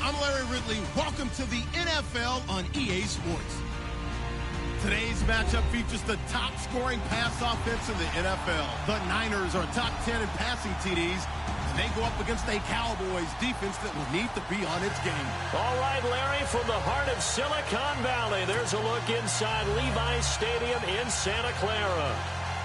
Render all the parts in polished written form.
I'm Larry Ridley. Welcome to the NFL on EA Sports. Today's matchup features the top-scoring pass offense in the NFL. The Niners are top 10 in passing TDs, and they go up against a Cowboys defense that will need to be on its game. All right, Larry, from the heart of Silicon Valley, there's a look inside Levi's Stadium in Santa Clara.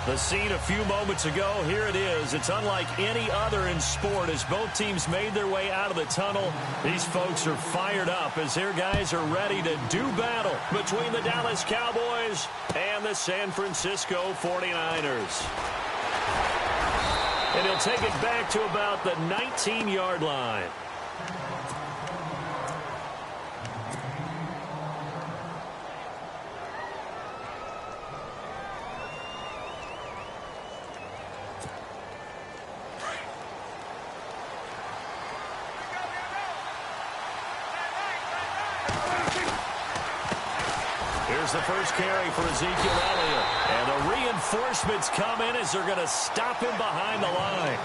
The scene a few moments ago, here it is. It's unlike any other in sport as both teams made their way out of the tunnel. These folks are fired up as their guys are ready to do battle between the Dallas Cowboys and the San Francisco 49ers. And he'll take it back to about the 19-yard line. Here's the first carry for Ezekiel Elliott. And the reinforcements come in as they're going to stop him behind the line.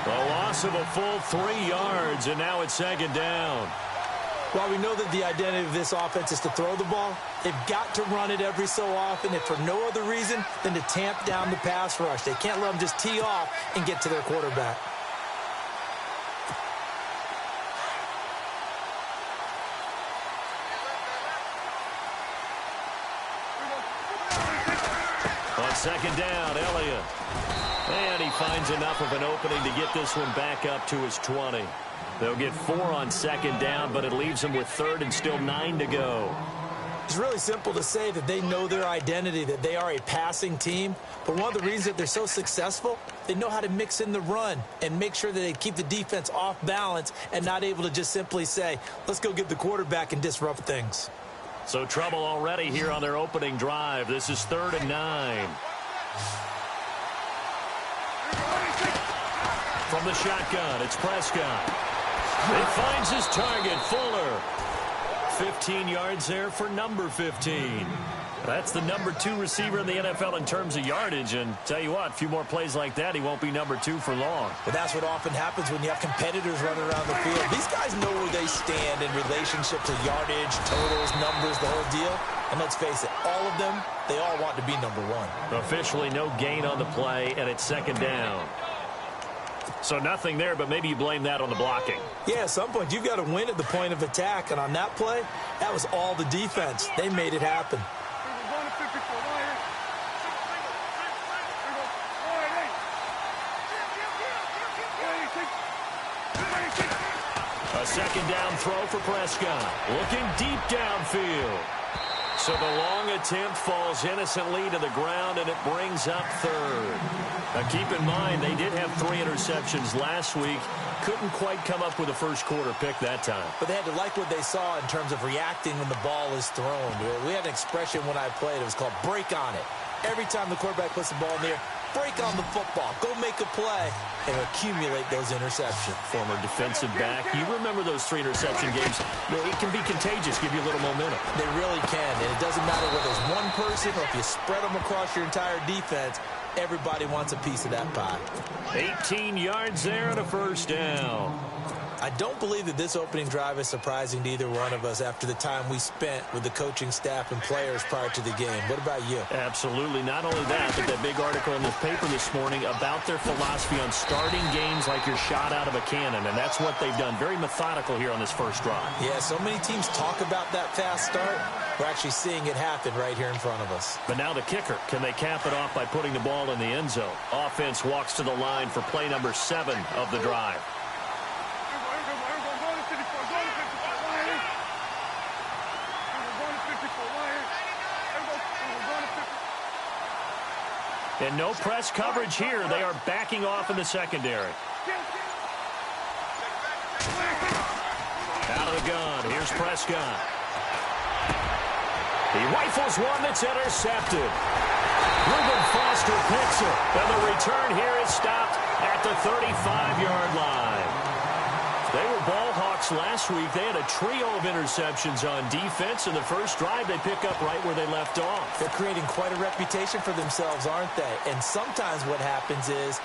A loss of a full 3 yards, and now it's second down. While we know that the identity of this offense is to throw the ball, they've got to run it every so often, if for no other reason than to tamp down the pass rush. They can't let them just tee off and get to their quarterback. Second down, Elliott. And he finds enough of an opening to get this one back up to his 20. They'll get 4 on second down, but it leaves them with third and still 9 to go. It's really simple to say that they know their identity, that they are a passing team. But one of the reasons that they're so successful, they know how to mix in the run and make sure that they keep the defense off balance and not able to just simply say, let's go get the quarterback and disrupt things. So trouble already here on their opening drive. This is 3rd and 9. From the shotgun, it's Prescott. It finds his target, Fuller. 15 yards there for number 15. That's the number 2 receiver in the NFL in terms of yardage. And tell you what, a few more plays like that, he won't be number 2 for long. But that's what often happens when you have competitors running around the field. These guys know where they stand in relationship to yardage, totals, numbers, the whole deal. And let's face it, all of them, they all want to be number 1. Officially no gain on the play, and it's second down. So nothing there, but maybe you blame that on the blocking. Yeah, at some point, you've got to win at the point of attack. And on that play, that was all the defense. They made it happen. A second down throw for Prescott. Looking deep downfield. So the long attempt falls innocently to the ground, and it brings up third. Now keep in mind, they did have 3 interceptions last week. Couldn't quite come up with a first quarter pick that time. But they had to like what they saw in terms of reacting when the ball is thrown. We had an expression when I played. It was called break on it. Every time the quarterback puts the ball in the air, break on the football. Go make a play and accumulate those interceptions. Former defensive back. You remember those 3 interception games. It can be contagious, give you a little momentum. They really can. And it doesn't matter whether it's one person or if you spread them across your entire defense. Everybody wants a piece of that pie. 18 yards there and a first down. I don't believe that this opening drive is surprising to either one of us after the time we spent with the coaching staff and players prior to the game. What about you? Absolutely. Not only that, but that big article in the paper this morning about their philosophy on starting games like you're shot out of a cannon, and that's what they've done. Very methodical here on this first drive. Yeah, so many teams talk about that fast start. We're actually seeing it happen right here in front of us. But now the kicker. Can they cap it off by putting the ball in the end zone? Offense walks to the line for play number 7 of the drive. And no press coverage here. They are backing off in the secondary. Out of the gun. Here's Prescott. He rifles one that's intercepted. Reuben Foster picks it. And the return here is stopped at the 35-yard line. They were ball hawks last week. They had a trio of interceptions on defense. In the first drive, they pick up right where they left off. They're creating quite a reputation for themselves, aren't they? And sometimes what happens is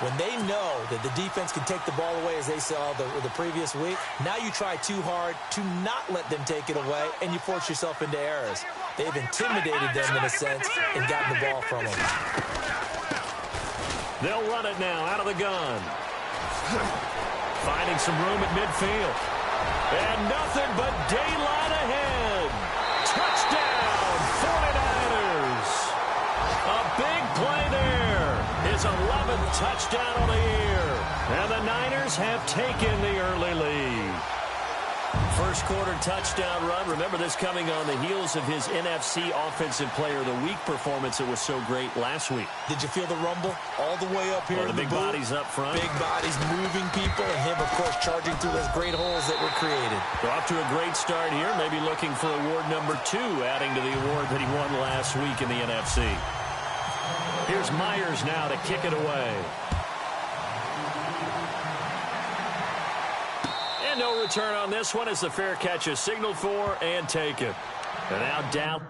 when they know that the defense can take the ball away, as they saw the previous week, now you try too hard to not let them take it away, and you force yourself into errors. They've intimidated them in a sense and gotten the ball from them. They'll run it now out of the gun. Finding some room at midfield. And nothing but daylight ahead. Touchdown, 49ers. A big play there. His 11th touchdown on the year. And the Niners have taken the early lead. First quarter touchdown run. Remember this coming on the heels of his NFC Offensive Player of the Week performance that was so great last week. Did you feel the rumble all the way up here? The big bodies up front. Big bodies moving people, and him, of course, charging through those great holes that were created. We're off to a great start here. Maybe looking for award number 2, adding to the award that he won last week in the NFC. Here's Myers now to kick it away. No return on this one as the fair catch is signaled for and taken. And now down.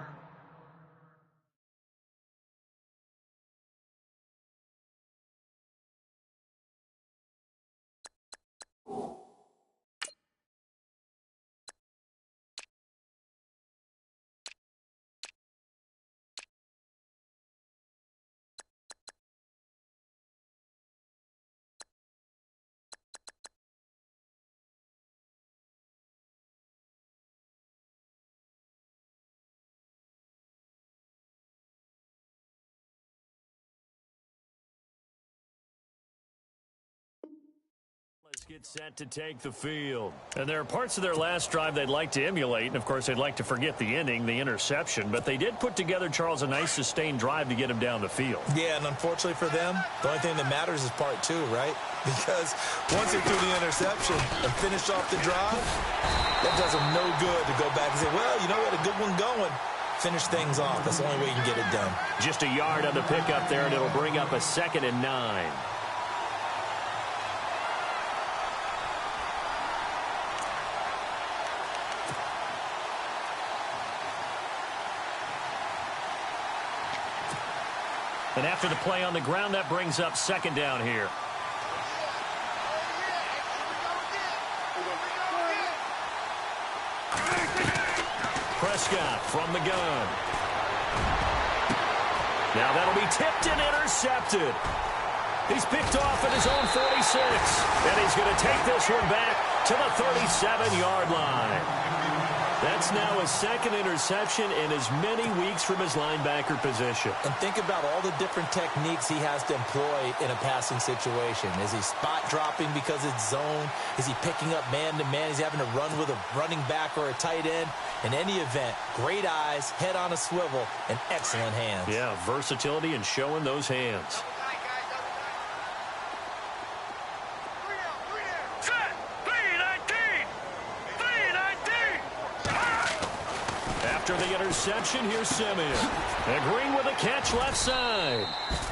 Get set to take the field. And there are parts of their last drive they'd like to emulate, and of course they'd like to forget the ending, the interception, but they did put together, Charles, a nice sustained drive to get him down the field. Yeah, and unfortunately for them, the only thing that matters is part two, right? Because once they threw the interception and finished off the drive, that does them no good to go back and say, well, you know, we had a good one going. Finish things off. That's the only way you can get it done. Just a yard on the pickup there, and it'll bring up a 2nd and 9. And after the play on the ground, that brings up 2nd down here. Prescott from the gun. Now that'll be tipped and intercepted. He's picked off at his own 46. And he's going to take this one back to the 37-yard line. That's now his 2nd interception in as many weeks from his linebacker position. And think about all the different techniques he has to employ in a passing situation. Is he spot dropping because it's zone? Is he picking up man-to-man? Is he having to run with a running back or a tight end? In any event, great eyes, head on a swivel, and excellent hands. Yeah, versatility and showing those hands. After the interception, here's Simeon. And Green with a catch left side.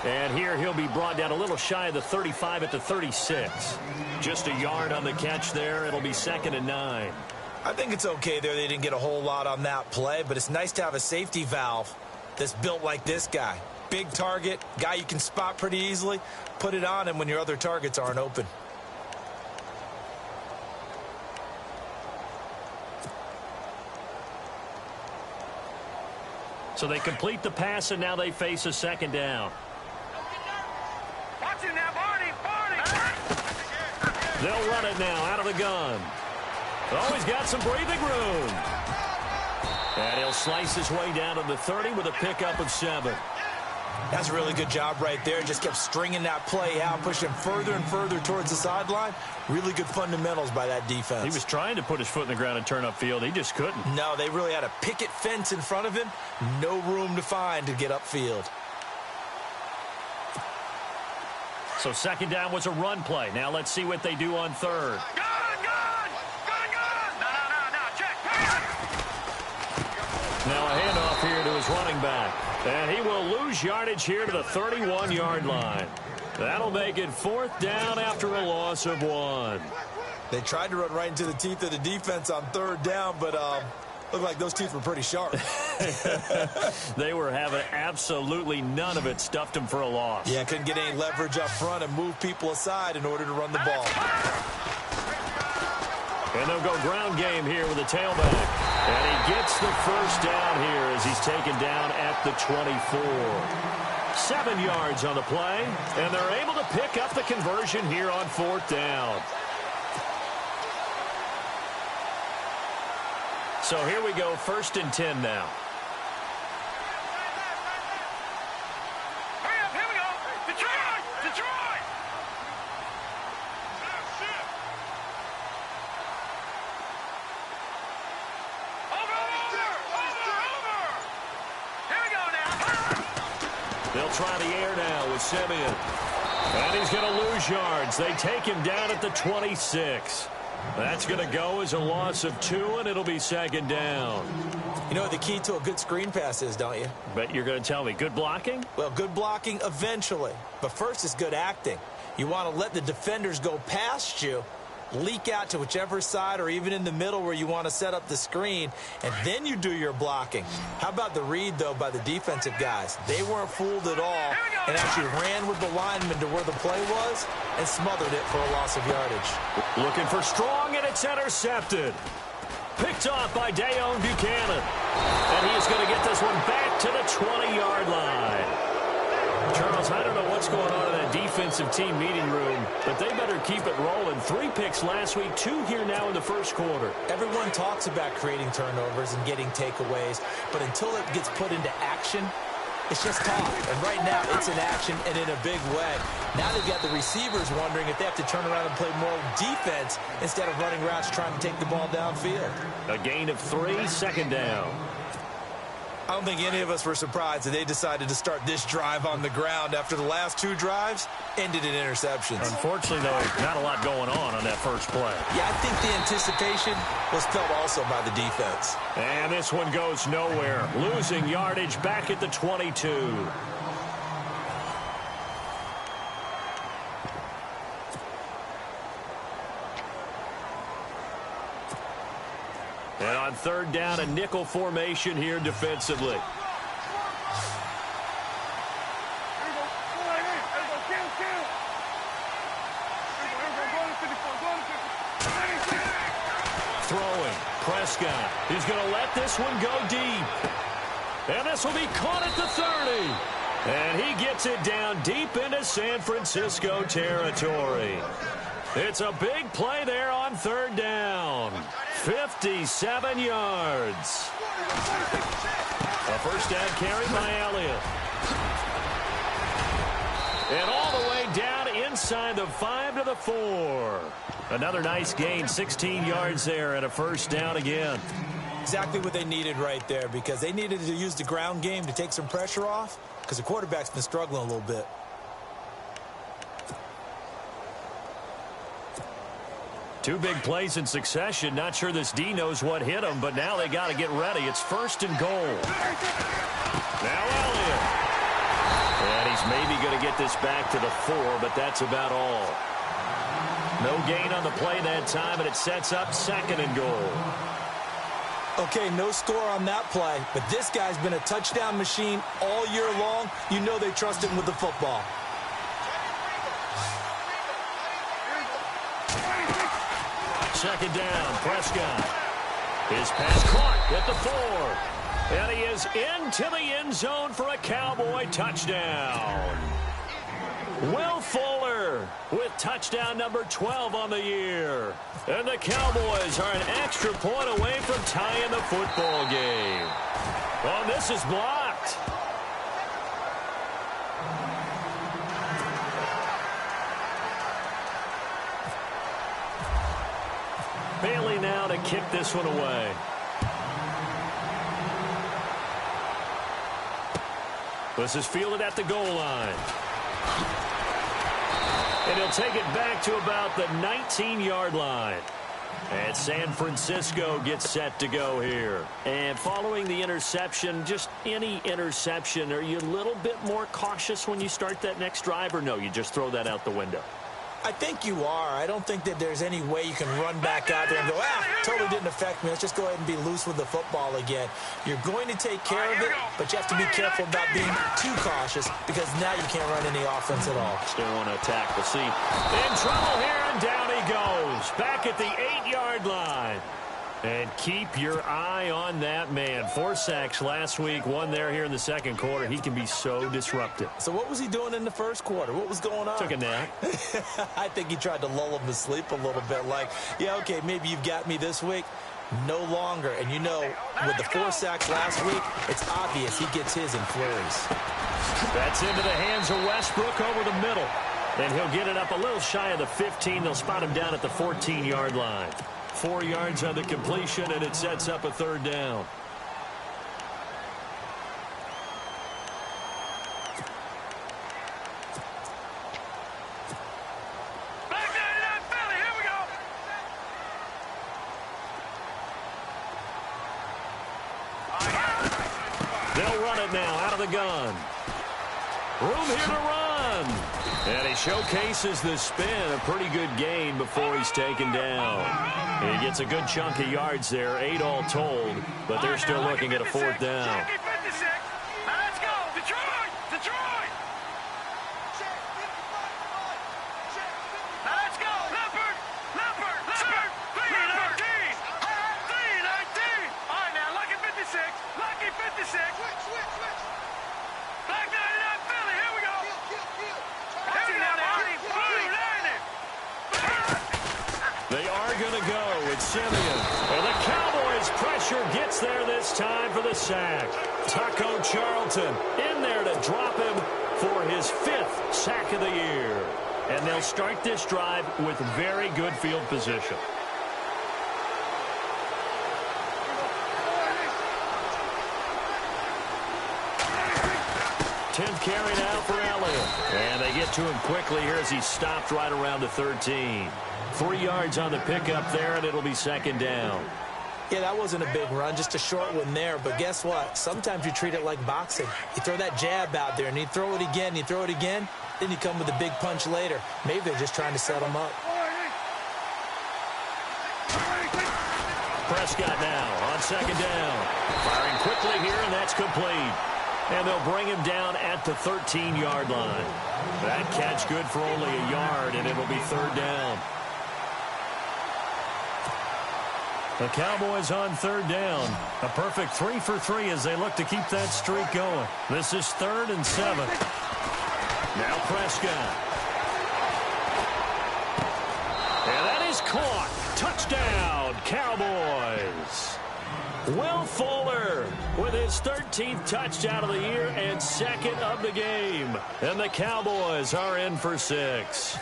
And here he'll be brought down a little shy of the 35 at the 36. Just a yard on the catch there. It'll be 2nd and 9. I think it's okay there. They didn't get a whole lot on that play, but it's nice to have a safety valve that's built like this guy. Big target, guy you can spot pretty easily. Put it on him when your other targets aren't open. So they complete the pass, and now they face a 2nd down. Watch it now, Barney! They'll run it now out of the gun. Oh, he's got some breathing room. And he'll slice his way down to the 30 with a pickup of 7. That's a really good job right there. Just kept stringing that play out, pushing him further and further towards the sideline. Really good fundamentals by that defense. He was trying to put his foot in the ground and turn upfield. He just couldn't. No, they really had a picket fence in front of him. No room to find to get upfield. So 2nd down was a run play. Now let's see what they do on 3rd. Now a handoff here to his running back. And he will lose yardage here to the 31-yard line. That'll make it 4th down after a loss of 1. They tried to run right into the teeth of the defense on 3rd down, but looked like those teeth were pretty sharp. They were having absolutely none of it. Stuffed him for a loss. Yeah, couldn't get any leverage up front and move people aside in order to run the ball. And they'll go ground game here with a tailback. And he gets the 1st down here as he's taken down at the 24. 7 yards on the play, and they're able to pick up the conversion here on 4th down. So here we go, 1st and 10 now. Hurry up, here we go. Detroit! They'll try the air now with Simeon. And he's going to lose yards. They take him down at the 26. That's going to go as a loss of 2, and it'll be 2nd down. You know what the key to a good screen pass is, don't you? But you're going to tell me, good blocking? Well, good blocking eventually. But first is good acting. You want to let the defenders go past you, leak out to whichever side or even in the middle where you want to set up the screen, and then you do your blocking. How about the read, though, by the defensive guys? They weren't fooled at all and actually ran with the lineman to where the play was and smothered it for a loss of yardage. Looking for strong, and it's intercepted. Picked off by Dayon Buchanan. And he's going to get this one back to the 20-yard line. Charles, I don't know what's going on in that defensive team meeting room, but they better keep it rolling. 3 picks last week, 2 here now in the 1st quarter. Everyone talks about creating turnovers and getting takeaways, but until it gets put into action, It's just tough. And right now, it's in action and in a big way. Now they've got the receivers wondering if they have to turn around and play more defense instead of running routes trying to take the ball downfield. A gain of 3, second down. I don't think any of us were surprised that they decided to start this drive on the ground after the last 2 drives ended in interceptions. Unfortunately, though, not a lot going on that first play. Yeah, I think the anticipation was felt also by the defense. And this one goes nowhere. Losing yardage back at the 22. And on third down, a nickel formation here defensively. Throwing. Prescott. He's going to let this one go deep. And this will be caught at the 30. And he gets it down deep into San Francisco territory. It's a big play there on third down. 57 yards. A first down carry by Elliott. And all the way down inside the 5 to the 4. Another nice gain, 16 yards there and a first down again. Exactly what they needed right there, because they needed to use the ground game to take some pressure off, because the quarterback's been struggling a little bit. Two big plays in succession. Not sure this D knows what hit him, but now they got to get ready. It's first and goal. Now Elliott. And he's maybe going to get this back to the 4, but that's about all. No gain on the play that time, and it sets up second and goal. Okay, no score on that play, but this guy's been a touchdown machine all year long. You know they trust him with the football. Second down, Prescott. His pass caught at the 4. And he is into the end zone for a Cowboy touchdown. Will Fuller with touchdown number 12 on the year. And the Cowboys are an extra point away from tying the football game. Oh, this is blocked. Bailey now to kick this one away. This is fielded at the goal line. And he'll take it back to about the 19-yard line. And San Francisco gets set to go here. And following the interception, just any interception, are you a little bit more cautious when you start that next drive, or no, you just throw that out the window? I think you are. I don't think that there's any way you can run back out there and go, totally didn't affect me. Let's just go ahead and be loose with the football again. You're going to take care of it, but you have to be careful about being too cautious, because now you can't run any offense at all. Still want to attack. We'll see. In trouble here, and down he goes. Back at the 8-yard line. And keep your eye on that man. 4 sacks last week, 1 there here in the second quarter. He can be so disruptive. So what was he doing in the first quarter? What was going on? Took a nap. I think he tried to lull him to sleep a little bit. Like, yeah, okay, maybe you've got me this week. No longer. And you know, with the 4 sacks last week, it's obvious he gets his in flurries. That's into the hands of Westbrook over the middle. And he'll get it up a little shy of the 15. They'll spot him down at the 14-yard line. 4 yards on the completion, and it sets up a third down. They'll run it now out of the gun. Room here to run. And he showcases the spin. A pretty good gain before he's taken down. And he gets a good chunk of yards there, 8 all told, but they're still looking at a 4th down. Let's go, Detroit! Detroit! Let's go, Leopard! Leopard! Leopard! 319! 319! All right, now, lucky 56! Lucky 56! Switch! Black 99 Philly, here we go! Here we go, Marty! Blue 90! They are going to go. It's Simeon. And the Cowboys' pressure gets there this time for the sack. Taco Charlton in there to drop him for his 5th sack of the year. And they'll start this drive with very good field position. 10th carry now for Elliott. And they get to him quickly here as he stopped right around the 13. 3 yards on the pickup there, and it'll be 2nd down. Yeah, that wasn't a big run, just a short one there. But guess what? Sometimes you treat it like boxing. You throw that jab out there, and you throw it again, you throw it again, then you come with a big punch later. Maybe they're just trying to set him up. Prescott now on 2nd down. Firing quickly here, and that's complete. And they'll bring him down at the 13-yard line. That catch good for only a yard, and it'll be 3rd down. The Cowboys on 3rd down. A perfect 3 for 3 as they look to keep that streak going. This is 3rd and 7. Now Prescott. And that is caught. Touchdown, Cowboys. Will Fuller with his 13th touchdown of the year and 2nd of the game. And the Cowboys are in for 6.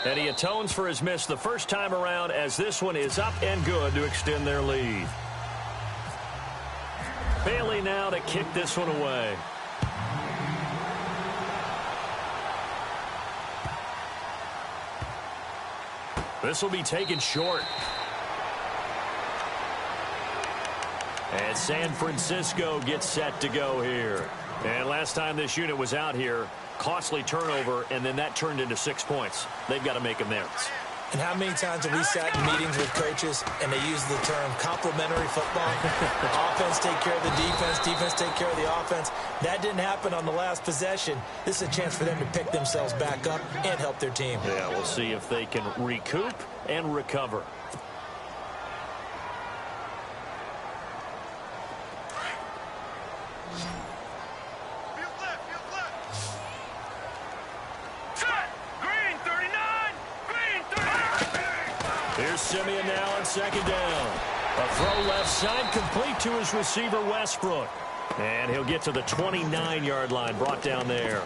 And he atones for his miss the first time around as this one is up and good to extend their lead. Bailey now to kick this one away. This will be taken short. And San Francisco gets set to go here. And last time this unit was out here, costly turnover, and then that turned into 6 points. They've got to make amends. And how many times have we sat in meetings with coaches and they use the term complementary football? Offense take care of the defense, defense take care of the offense. That didn't happen on the last possession. This is a chance for them to pick themselves back up and help their team. Yeah, we'll see if they can recoup and recover. Here's Simeon now on 2nd down. A throw left side complete to his receiver, Westbrook. And he'll get to the 29-yard line, brought down there.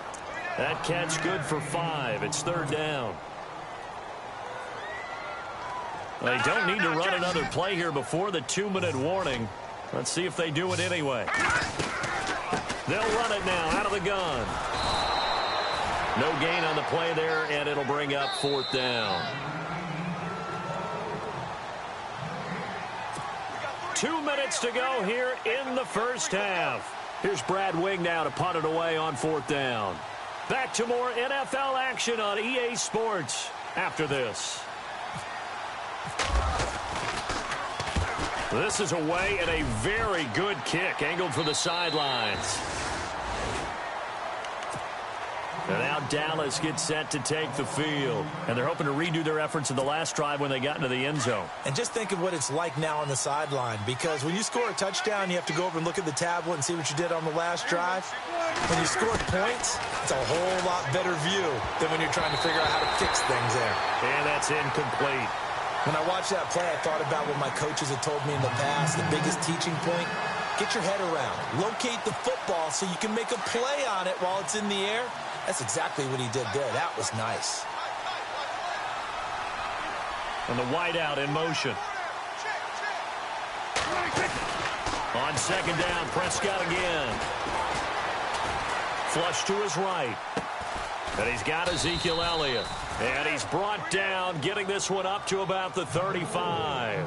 That catch good for 5. It's 3rd down. They don't need to run another play here before the 2-minute warning. Let's see if they do it anyway. They'll run it now out of the gun. No gain on the play there, and it'll bring up 4th down. 2 minutes to go here in the first half. Here's Brad Wing now to punt it away on 4th down. Back to more NFL action on EA Sports after this. This is away and a very good kick angled for the sidelines. And now Dallas gets set to take the field. And they're hoping to redo their efforts in the last drive when they got into the end zone. And just think of what it's like now on the sideline. Because when you score a touchdown, you have to go over and look at the tablet and see what you did on the last drive. When you score points, it's a whole lot better view than when you're trying to figure out how to fix things there. And that's incomplete. When I watched that play, I thought about what my coaches had told me in the past. The biggest teaching point, get your head around. Locate the football so you can make a play on it while it's in the air. That's exactly what he did there. That was nice. And the wideout in motion. On 2nd down, Prescott again. Flush to his right. And he's got Ezekiel Elliott. And he's brought down, getting this one up to about the 35.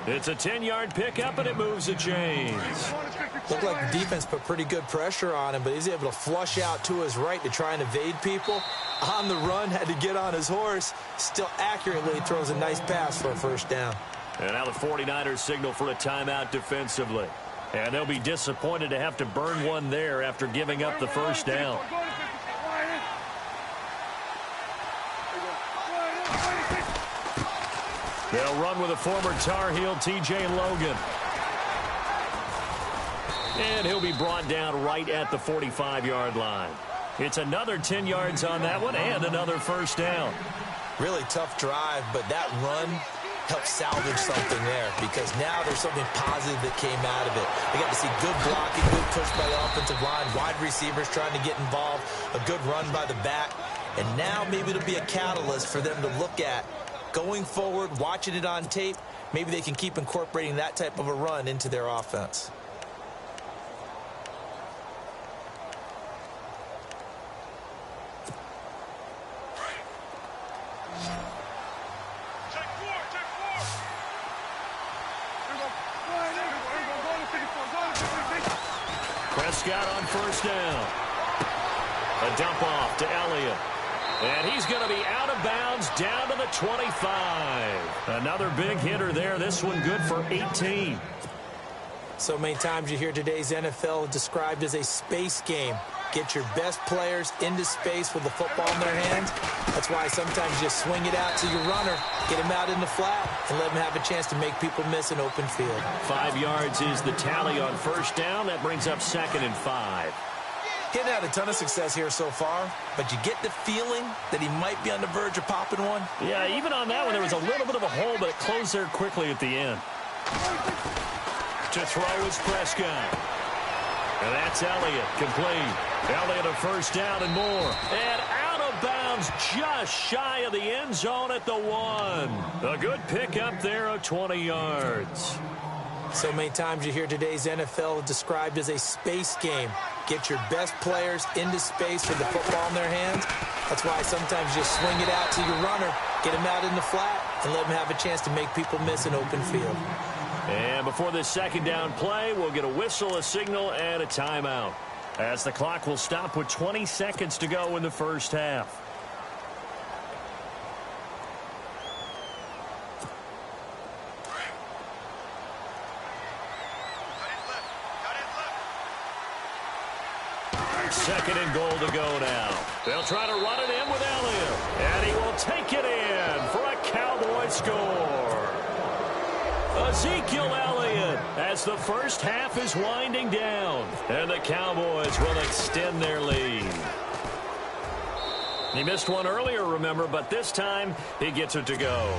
It's a 10-yard pickup, and it moves the chains. Looked like the defense put pretty good pressure on him, but he's able to flush out to his right to try and evade people. On the run, had to get on his horse. Still accurately throws a nice pass for a 1st down. And now the 49ers signal for a timeout defensively. And they'll be disappointed to have to burn one there after giving up the 1st down. They'll run with a former Tar Heel, T.J. Logan. And he'll be brought down right at the 45-yard line. It's another 10 yards on that one and another 1st down. Really tough drive, but that run helped salvage something there because now there's something positive that came out of it. We got to see good blocking, good push by the offensive line, wide receivers trying to get involved, a good run by the back, and now maybe it'll be a catalyst for them to look at going forward, watching it on tape. Maybe they can keep incorporating that type of a run into their offense. Prescott on first down. A dump off to Elliott. And he's going to be out of bounds down to the 25. Another big hitter there. This one good for 18. So many times you hear today's NFL described as a space game. Get your best players into space with the football in their hands. That's why sometimes you just swing it out to your runner, get him out in the flat, and let him have a chance to make people miss an open field. 5 yards is the tally on first down. That brings up 2nd and 5. Getting had a ton of success here so far, but you get the feeling that he might be on the verge of popping one. Yeah, even on that one, there was a little bit of a hole, but it closed there quickly at the end. To throw is Prescott. And that's Elliott, complete. Elliott a first down and more. And out of bounds just shy of the end zone at the 1. A good pickup there of 20 yards. So many times you hear today's NFL described as a space game. Get your best players into space with the football in their hands. That's why sometimes you swing it out to your runner, get him out in the flat, and let him have a chance to make people miss an open field. And before this second down play, we'll get a whistle, a signal, and a timeout, as the clock will stop with 20 seconds to go in the first half. Second and goal to go now. They'll try to run it in with Elliott. And he will take it in for a Cowboy score. Ezekiel Elliott as the first half is winding down. And the Cowboys will extend their lead. He missed one earlier, remember, but this time he gets it to go.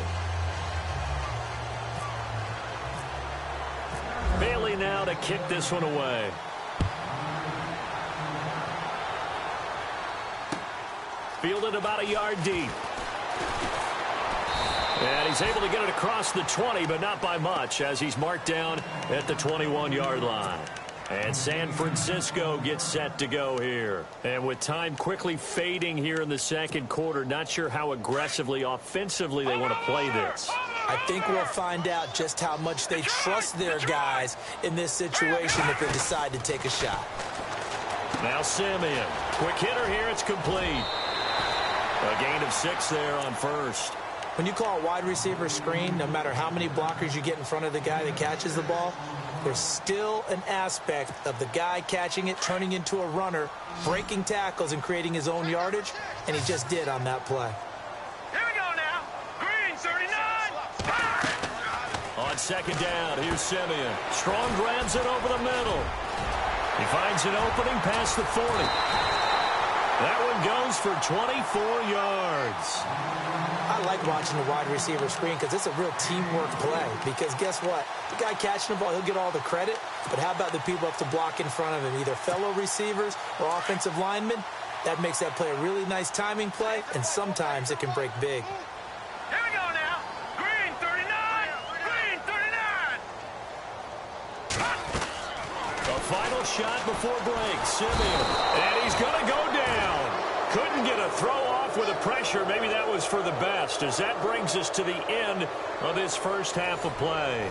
Bailey now to kick this one away. Fielded about a yard deep. And he's able to get it across the 20, but not by much, as he's marked down at the 21-yard line. And San Francisco gets set to go here. And with time quickly fading here in the second quarter, not sure how aggressively, offensively they want to play this. I think we'll find out just how much they trust their guys in this situation if they decide to take a shot. Now Simeon. Quick hitter here, it's complete. A gain of 6 there on first. When you call a wide receiver screen, no matter how many blockers you get in front of the guy that catches the ball, there's still an aspect of the guy catching it, turning into a runner, breaking tackles and creating his own yardage, and he just did on that play. Here we go now. Green, 39. Fire! On second down, here's Simeon. Strong grabs it over the middle. He finds an opening past the 40. That one goes for 24 yards. I like watching the wide receiver screen because it's a real teamwork play. Because guess what? The guy catching the ball, he'll get all the credit. But how about the people up to block in front of him, either fellow receivers or offensive linemen? That makes that play a really nice timing play, and sometimes it can break big. Here we go now. Green, 39. Green, 39. A final shot before break. Simeon. And he's going to go down. Couldn't get a throw off with the pressure. Maybe that was for the best, as that brings us to the end of this first half of play.